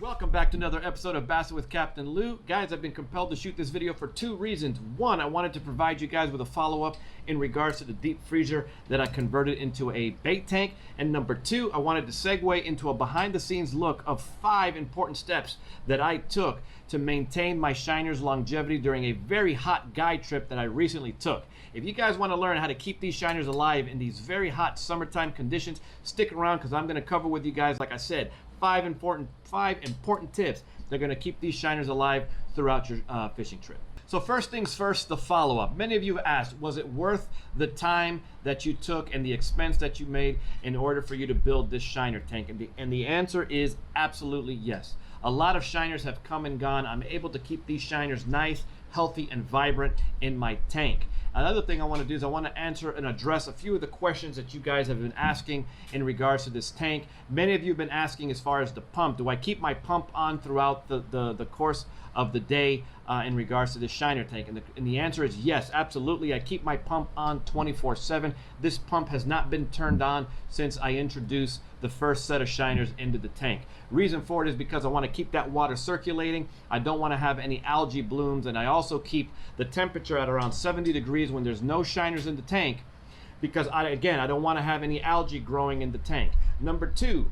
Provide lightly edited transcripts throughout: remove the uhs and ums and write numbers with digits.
Welcome back to another episode of Bassin with Captain Lou. Guys, I've been compelled to shoot this video for two reasons. One, I wanted to provide you guys with a follow-up in regards to the deep freezer that I converted into a bait tank. And number two, I wanted to segue into a behind-the-scenes look of 5 important steps that I took to maintain my shiners' longevity during a very hot guide trip that I recently took. If you guys want to learn how to keep these shiners alive in these very hot summertime conditions, stick around because I'm going to cover with you guys, like I said, 5 important tips that are going to keep these shiners alive throughout your fishing trip. So first things first, the follow-up. Many of you have asked, was it worth the time that you took and the expense that you made in order for you to build this shiner tank? And the answer is absolutely yes. A lot of shiners have come and gone. I'm able to keep these shiners nice, healthy, and vibrant in my tank. Another thing I want to do is I want to answer and address a few of the questions that you guys have been asking in regards to this tank. Many of you have been asking as far as the pump. Do I keep my pump on throughout the course of the day in regards to this shiner tank? And the answer is yes, absolutely. I keep my pump on 24/7. This pump has not been turned on since I introduced the first set of shiners into the tank. Reason for it is because I want to keep that water circulating. I don't want to have any algae blooms, and I also keep the temperature at around 70 degrees when there's no shiners in the tank, because I don't want to have any algae growing in the tank. Number two,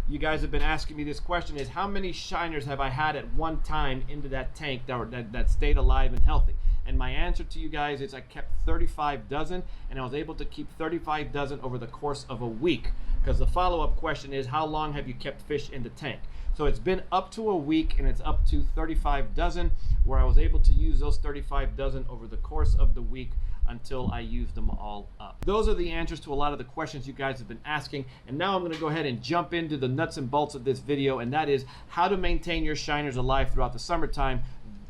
you guys have been asking me this question, is how many shiners have I had at one time into that tank that stayed alive and healthy? And my answer to you guys is I kept 35 dozen, and I was able to keep 35 dozen over the course of a week. Because the follow-up question is, how long have you kept fish in the tank? So it's been up to a week, and it's up to 35 dozen, where I was able to use those 35 dozen over the course of the week until I used them all up. Those are the answers to a lot of the questions you guys have been asking. And now I'm going to go ahead and jump into the nuts and bolts of this video, and that is how to maintain your shiners alive throughout the summertime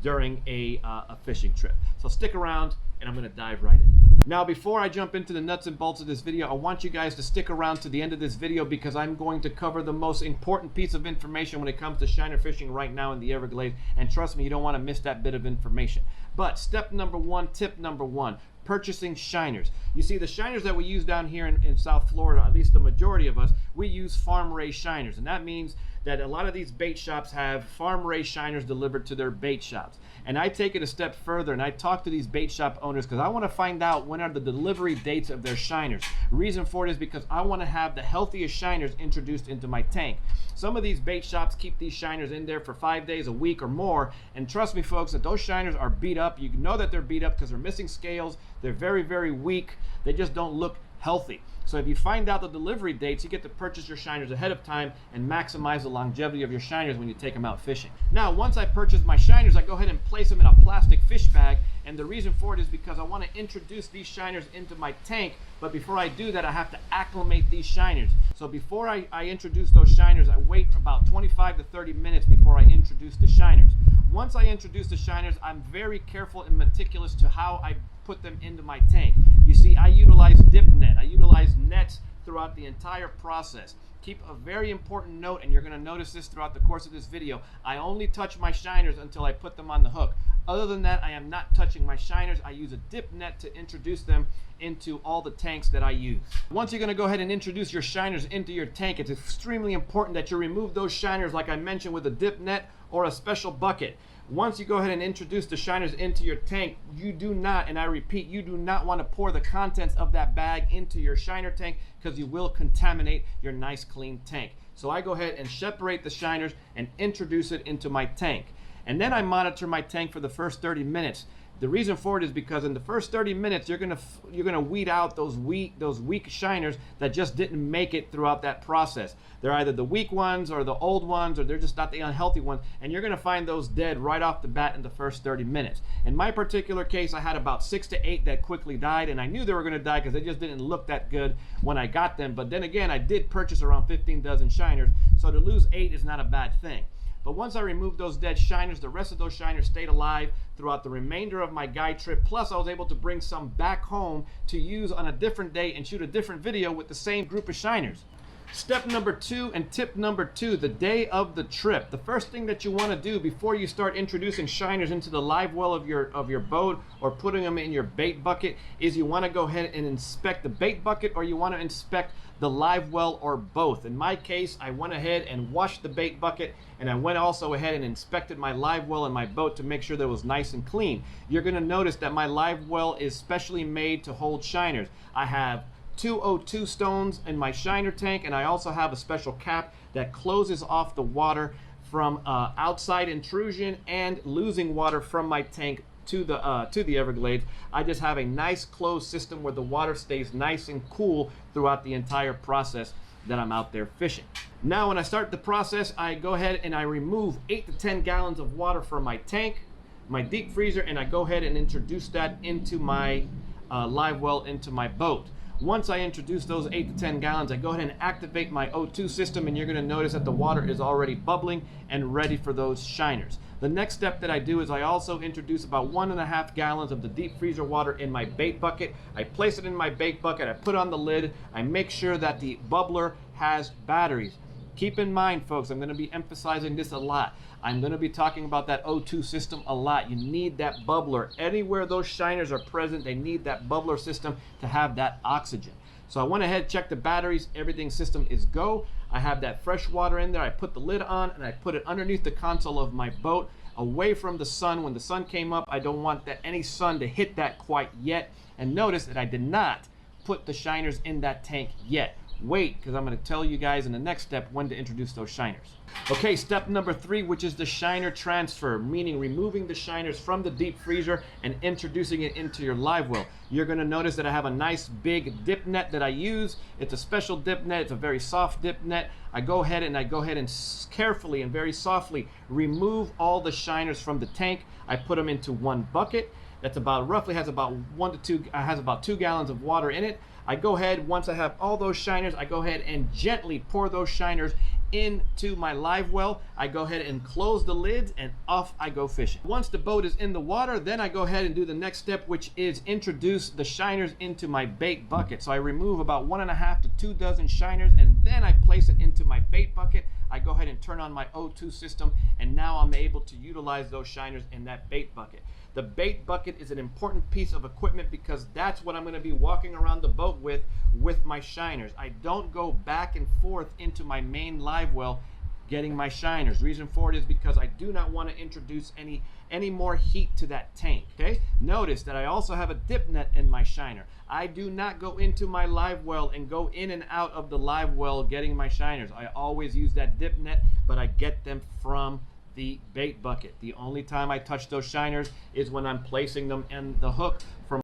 during a fishing trip. So stick around and I'm going to dive right in. Now, before I jump into the nuts and bolts of this video, I want you guys to stick around to the end of this video because I'm going to cover the most important piece of information when it comes to shiner fishing right now in the Everglades. And trust me, you don't want to miss that bit of information. But step number one, tip number one, purchasing shiners. You see, the shiners that we use down here in South Florida, at least the majority of us, we use farm-raised shiners. And that means that a lot of these bait shops have farm-raised shiners delivered to their bait shops. And I take it a step further and I talk to these bait shop owners because I want to find out when are the delivery dates of their shiners. Reason for it is because I want to have the healthiest shiners introduced into my tank. Some of these bait shops keep these shiners in there for 5 days, a week, or more. And trust me, folks, that those shiners are beat up. You know that they're beat up because they're missing scales. They're very, very weak. They just don't look healthy. So if you find out the delivery dates, you get to purchase your shiners ahead of time and maximize the longevity of your shiners when you take them out fishing. Now, once I purchase my shiners, I go ahead and place them in a plastic fish bag. And the reason for it is because I want to introduce these shiners into my tank. But before I do that, I have to acclimate these shiners. So before I introduce those shiners, I wait about 25 to 30 minutes before I introduce the shiners. Once I introduce the shiners, I'm very careful and meticulous to how I put them into my tank. You see, I utilize dip net. I utilize nets throughout the entire process. Keep a very important note, and you're going to notice this throughout the course of this video. I only touch my shiners until I put them on the hook. Other than that, I am not touching my shiners. I use a dip net to introduce them into all the tanks that I use. Once you're going to go ahead and introduce your shiners into your tank, it's extremely important that you remove those shiners, like I mentioned, with a dip net or a special bucket. Once you go ahead and introduce the shiners into your tank, you do not, and I repeat, you do not want to pour the contents of that bag into your shiner tank because you will contaminate your nice clean tank. So I go ahead and separate the shiners and introduce it into my tank. And then I monitor my tank for the first 30 minutes. The reason for it is because in the first 30 minutes, you're gonna weed out those weak shiners that just didn't make it throughout that process. They're either the weak ones or the old ones, or they're just not the unhealthy ones, and you're gonna find those dead right off the bat in the first 30 minutes. In my particular case, I had about 6 to 8 that quickly died, and I knew they were gonna die because they just didn't look that good when I got them. But then again, I did purchase around 15 dozen shiners, so to lose 8 is not a bad thing. But once I removed those dead shiners, the rest of those shiners stayed alive throughout the remainder of my guide trip. Plus, I was able to bring some back home to use on a different day and shoot a different video with the same group of shiners. Step number 2 and tip number 2, the day of the trip. The first thing that you want to do before you start introducing shiners into the live well of your boat or putting them in your bait bucket is you want to go ahead and inspect the bait bucket, or you want to inspect the live well, or both. In my case, I went ahead and washed the bait bucket, and I went also ahead and inspected my live well in my boat to make sure that it was nice and clean. You're going to notice that my live well is specially made to hold shiners. I have 2 O2 stones in my shiner tank, and I also have a special cap that closes off the water from outside intrusion and losing water from my tank to the Everglades. I just have a nice closed system where the water stays nice and cool throughout the entire process that I'm out there fishing. Now when I start the process, I go ahead and I remove 8 to 10 gallons of water from my tank, my deep freezer, and I go ahead and introduce that into my live well, into my boat. Once I introduce those 8 to 10 gallons, I go ahead and activate my O2 system, and you're going to notice that the water is already bubbling and ready for those shiners. The next step that I do is I also introduce about 1.5 gallons of the deep freezer water in my bait bucket. I place it in my bait bucket, I put on the lid, I make sure that the bubbler has batteries. Keep in mind, folks, I'm going to be emphasizing this a lot. I'm going to be talking about that O2 system a lot. You need that bubbler. Anywhere those shiners are present, they need that bubbler system to have that oxygen. So I went ahead, checked the batteries, everything system is go. I have that fresh water in there. I put the lid on and I put it underneath the console of my boat, away from the sun. When the sun came up, I don't want any sun to hit that quite yet. And notice that I did not put the shiners in that tank yet. Wait, because I'm going to tell you guys in the next step when to introduce those shiners. Okay, step number 3, which is the shiner transfer, meaning removing the shiners from the deep freezer and introducing it into your live well. You're going to notice that I have a nice big dip net that I use. It's a special dip net. It's a very soft dip net. I go ahead and carefully and very softly remove all the shiners from the tank. I put them into one bucket. That's roughly has about 2 gallons of water in it. I go ahead, once I have all those shiners, I go ahead and gently pour those shiners into my live well. I go ahead and close the lids, and off I go fishing. Once the boat is in the water, then I go ahead and do the next step, which is introduce the shiners into my bait bucket. So I remove about 1.5 to 2 dozen shiners, and then I place it into my bait bucket. I go ahead and turn on my O2 system, and now I'm able to utilize those shiners in that bait bucket. The bait bucket is an important piece of equipment because that's what I'm going to be walking around the boat with my shiners. I don't go back and forth into my main live well getting my shiners. Reason for it is because I do not want to introduce any more heat to that tank. Okay, notice that I also have a dip net in my shiner. I do not go into my live well and go in and out of the live well getting my shiners. I always use that dip net, but I get them from the bait bucket. The only time I touch those shiners is when I'm placing them in the hook for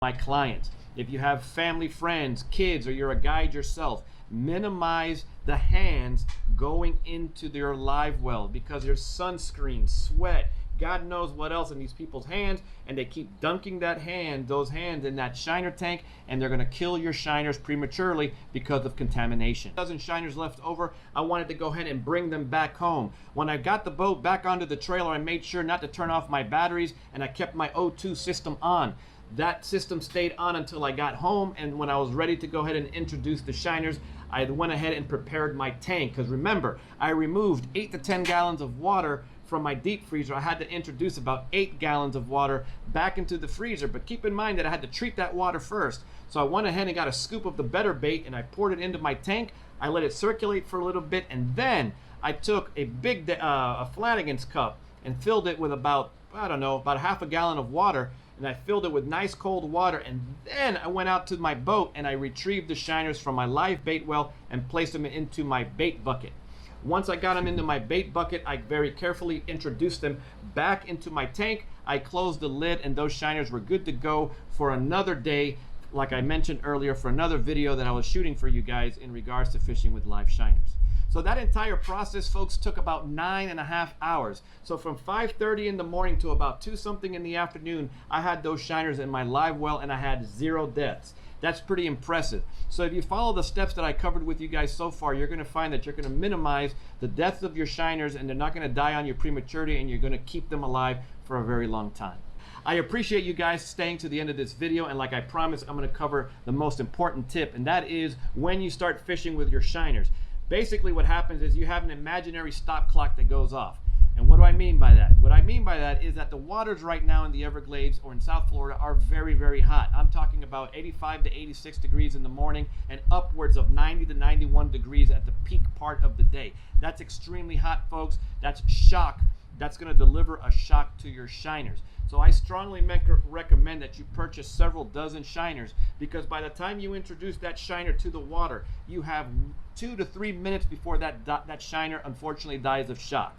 my clients. If you have family, friends, kids, or you're a guide yourself, minimize the hands going into their live well because there's sunscreen, sweat, God knows what else in these people's hands, and they keep dunking those hands in that shiner tank, and they're going to kill your shiners prematurely because of contamination. 2 dozen shiners left over. I wanted to go ahead and bring them back home. When I got the boat back onto the trailer, I made sure not to turn off my batteries, and I kept my O2 system on. That system stayed on until I got home, and when I was ready to go ahead and introduce the shiners, I went ahead and prepared my tank, because remember, I removed 8 to 10 gallons of water from my deep freezer. I had to introduce about 8 gallons of water back into the freezer, but keep in mind that I had to treat that water first. So I went ahead and got a scoop of the better bait and I poured it into my tank. I let it circulate for a little bit, and then I took a big Flanagan's cup and filled it with about half a gallon of water, and I filled it with nice cold water, and then I went out to my boat and I retrieved the shiners from my live bait well and placed them into my bait bucket. Once I got them into my bait bucket, I very carefully introduced them back into my tank. I closed the lid, and those shiners were good to go for another day, like I mentioned earlier, for another video that I was shooting for you guys in regards to fishing with live shiners. So that entire process, folks, took about 9.5 hours. So from 5:30 in the morning to about 2 something in the afternoon, I had those shiners in my live well, and I had 0 deaths. That's pretty impressive. So if you follow the steps that I covered with you guys so far, you're going to find that you're going to minimize the deaths of your shiners, and they're not going to die on you prematurely, and you're going to keep them alive for a very long time. I appreciate you guys staying to the end of this video, and like I promised, I'm going to cover the most important tip, and that is when you start fishing with your shiners. Basically what happens is you have an imaginary stop clock that goes off. And what do I mean by that? What I mean by that is that the waters right now in the Everglades or in South Florida are very, very hot. I'm talking about 85 to 86 degrees in the morning and upwards of 90 to 91 degrees at the peak part of the day. That's extremely hot, folks. That's shock. That's going to deliver a shock to your shiners. So I strongly recommend that you purchase several dozen shiners, because by the time you introduce that shiner to the water, you have 2 to 3 minutes before that shiner unfortunately dies of shock.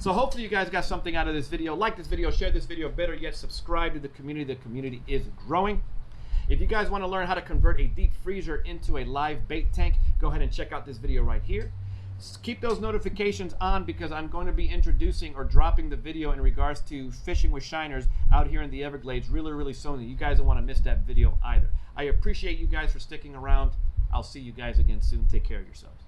So hopefully you guys got something out of this video. Like this video, share this video, better yet, subscribe to the community. The community is growing. If you guys want to learn how to convert a deep freezer into a live bait tank, go ahead and check out this video right here. Keep those notifications on, because I'm going to be introducing or dropping the video in regards to fishing with shiners out here in the Everglades really soon. You guys don't want to miss that video either. I appreciate you guys for sticking around. I'll see you guys again soon. Take care of yourselves.